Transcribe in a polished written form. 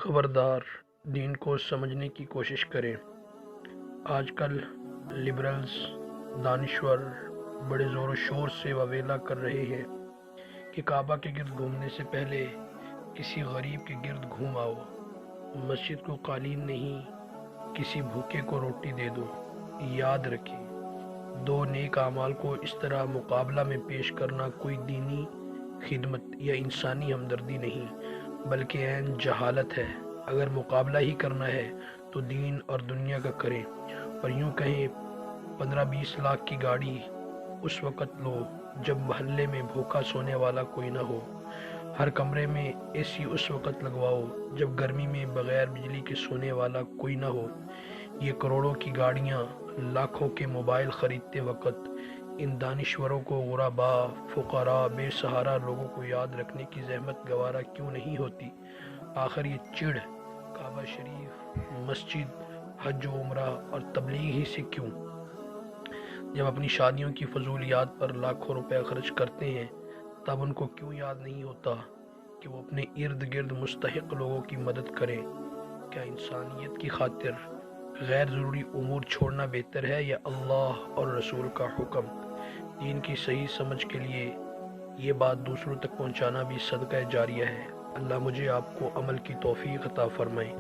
خبردار، دین کو سمجھنے کی کوشش کریں۔ آج کل لبرلز، دانشور بڑے زور و شور سے واویلا کر رہے ہیں کہ کعبہ کے گرد گھومنے سے پہلے کسی غریب کے گرد گھوم آؤ، مسجد کو قالین نہیں، کسی بھوکے کو روٹی دے دو۔ یاد رکھیں، دو نیک اعمال کو اس طرح مقابلہ میں پیش کرنا کوئی دینی خدمت یا انسانی ہمدردی نہیں، بلکہ عین جہالت ہے۔ اگر مقابلہ ہی کرنا ہے تو دین اور دنیا کا کریں، اور یوں کہیں 15-20 لاکھ کی گاڑی اس وقت لو جب محلے میں بھوکا سونے والا کوئی نہ ہو، ہر کمرے میں اے سی اس وقت لگواؤ جب گرمی میں بغیر بجلی کے سونے والا کوئی نہ ہو۔ یہ کروڑوں کی گاڑیاں، لاکھوں کے موبائل خریدتے وقت ان دانشوروں کو غرباء، فقراء، بے سہارا لوگوں کو یاد رکھنے کی زحمت گوارا کیوں نہیں ہوتی؟ آخر یہ چڑ کعبہ شریف، مسجد، حج و عمرہ اور تبلیغ ہی سے کیوں؟ جب اپنی شادیوں کی فضولیات پر لاکھوں روپے خرچ کرتے ہیں، تب ان کو کیوں یاد نہیں ہوتا کہ وہ اپنے ارد گرد مستحق لوگوں کی مدد کریں؟ کیا انسانیت کی خاطر غیر ضروری امور چھوڑنا بہتر ہے یا اللہ اور رسول کا حکم؟ دین کی صحیح سمجھ کے لیے یہ بات دوسروں تک پہنچانا بھی صدقہ جاریہ ہے۔ اللہ مجھے آپ کو عمل کی توفیق عطا فرمائے۔